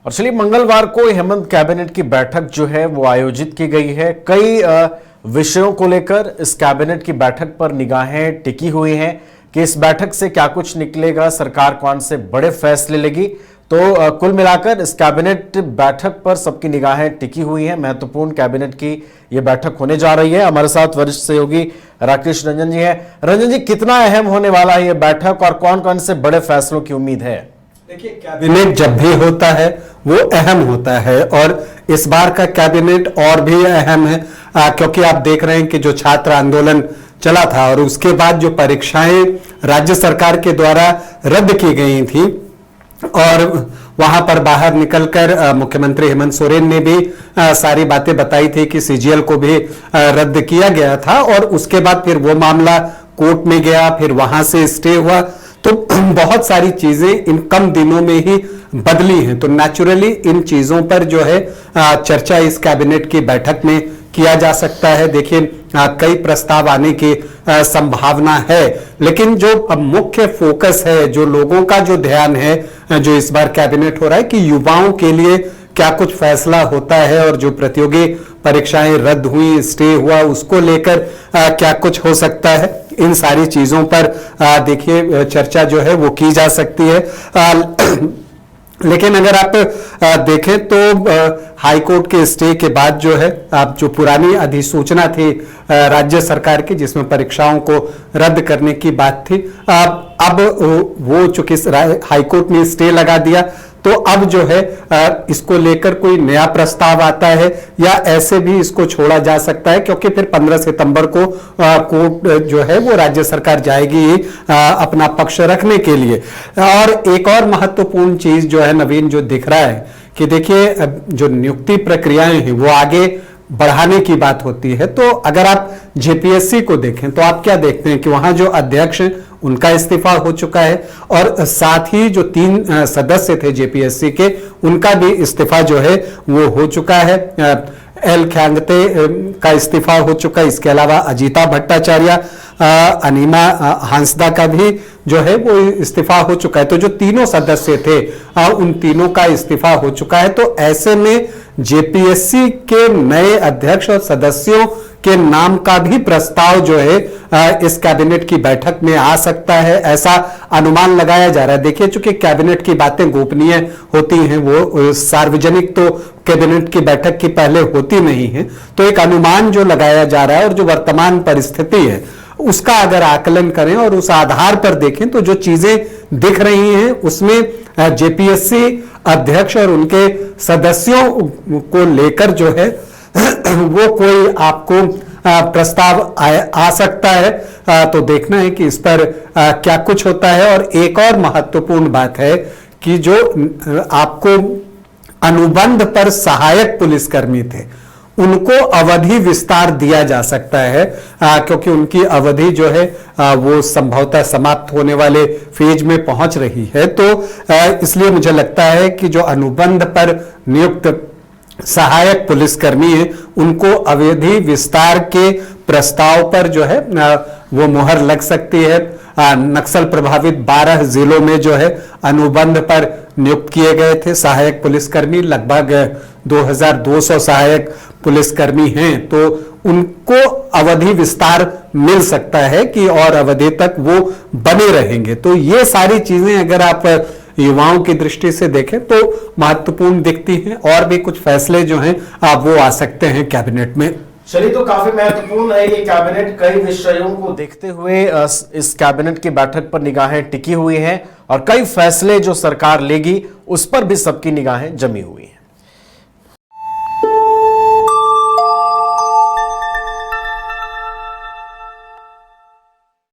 और चलिए, मंगलवार को हेमंत कैबिनेट की बैठक जो है वो आयोजित की गई है। कई विषयों को लेकर इस कैबिनेट की बैठक पर निगाहें टिकी हुई हैं कि इस बैठक से क्या कुछ निकलेगा, सरकार कौन से बड़े फैसले लेगी। तो कुल मिलाकर इस कैबिनेट बैठक पर सबकी निगाहें टिकी हुई हैं। महत्वपूर्ण कैबिनेट की यह बैठक होने जा रही है। हमारे साथ वरिष्ठ सहयोगी राकेश रंजन जी हैं। रंजन जी, कितना अहम होने वाला है यह बैठक और कौन कौन से बड़े फैसलों की उम्मीद है? देखिए, कैबिनेट जब भी होता है वो अहम होता है और इस बार का कैबिनेट और भी अहम है क्योंकि आप देख रहे हैं कि जो छात्र आंदोलन चला था और उसके बाद जो परीक्षाएं राज्य सरकार के द्वारा रद्द की गई थी और वहां पर बाहर निकलकर मुख्यमंत्री हेमंत सोरेन ने भी सारी बातें बताई थी कि सीजीएल को भी रद्द किया गया था और उसके बाद फिर वो मामला कोर्ट में गया, फिर वहां से स्टे हुआ। तो बहुत सारी चीजें इन कम दिनों में ही बदली हैं। तो नेचुरली इन चीजों पर जो है चर्चा इस कैबिनेट की बैठक में किया जा सकता है। देखिए, कई प्रस्ताव आने की संभावना है, लेकिन जो अब मुख्य फोकस है, जो लोगों का जो ध्यान है, जो इस बार कैबिनेट हो रहा है कि युवाओं के लिए क्या कुछ फैसला होता है और जो प्रतियोगी परीक्षाएं रद्द हुई, स्टे हुआ, उसको लेकर क्या कुछ हो सकता है। इन सारी चीजों पर देखिए चर्चा जो है वो की जा सकती है। लेकिन अगर आप देखें तो हाई कोर्ट के स्टे के बाद जो है आप जो पुरानी अधिसूचना थी राज्य सरकार की जिसमें परीक्षाओं को रद्द करने की बात थी, अब वो चूंकि हाई कोर्ट ने स्टे लगा दिया तो अब जो है इसको लेकर कोई नया प्रस्ताव आता है या ऐसे भी इसको छोड़ा जा सकता है क्योंकि फिर 15 सितंबर को कोर्ट जो है वो राज्य सरकार जाएगी अपना पक्ष रखने के लिए। और एक और महत्वपूर्ण चीज जो है नवीन जो दिख रहा है कि देखिए जो नियुक्ति प्रक्रियाएं हैं वो आगे बढ़ाने की बात होती है। तो अगर आप जेपीएससी को देखें तो आप क्या देखते हैं कि वहां जो अध्यक्ष उनका इस्तीफा हो चुका है और साथ ही जो 3 सदस्य थे जेपीएससी के उनका भी इस्तीफा जो है वो हो चुका है। एल ख्यांगते का इस्तीफा हो चुका है। इसके अलावा अजीता भट्टाचार्य, अनीमा हांसदा का भी जो है वो इस्तीफा हो चुका है। तो जो तीनों सदस्य थे उन तीनों का इस्तीफा हो चुका है। तो ऐसे में जेपीएससी के नए अध्यक्ष और सदस्यों के नाम का भी प्रस्ताव जो है इस कैबिनेट की बैठक में आ सकता है, ऐसा अनुमान लगाया जा रहा है। देखिए, चूंकि कैबिनेट की बातें गोपनीय होती हैं, वो सार्वजनिक तो कैबिनेट की बैठक की पहले होती नहीं है, तो एक अनुमान जो लगाया जा रहा है और जो वर्तमान परिस्थिति है उसका अगर आकलन करें और उस आधार पर देखें तो जो चीजें दिख रही हैं उसमें जेपीएससी अध्यक्ष और उनके सदस्यों को लेकर जो है वो कोई आपको प्रस्ताव आ सकता है। तो देखना है कि इस पर क्या कुछ होता है। और एक और महत्वपूर्ण बात है कि जो आपको अनुबंध पर सहायक पुलिसकर्मी थे उनको अवधि विस्तार दिया जा सकता है क्योंकि उनकी अवधि जो है वो संभवतः समाप्त होने वाले फेज में पहुंच रही है। तो इसलिए मुझे लगता है कि जो अनुबंध पर नियुक्त सहायक पुलिसकर्मी है उनको अवधि विस्तार के प्रस्ताव पर जो है वो मुहर लग सकती है। नक्सल प्रभावित 12 जिलों में जो है अनुबंध पर नियुक्त किए गए थे सहायक पुलिसकर्मी, लगभग 2200 सहायक पुलिसकर्मी हैं। तो उनको अवधि विस्तार मिल सकता है कि और अवधि तक वो बने रहेंगे। तो ये सारी चीजें अगर आप युवाओं की दृष्टि से देखें तो महत्वपूर्ण दिखती हैं और भी कुछ फैसले जो हैं वो आ सकते हैं कैबिनेट में। चलिए, तो काफी महत्वपूर्ण है ये कैबिनेट। कई विषयों को देखते हुए इस कैबिनेट की बैठक पर निगाहें टिकी हुई हैं और कई फैसले जो सरकार लेगी उस पर भी सबकी निगाहें जमी हुई हैं।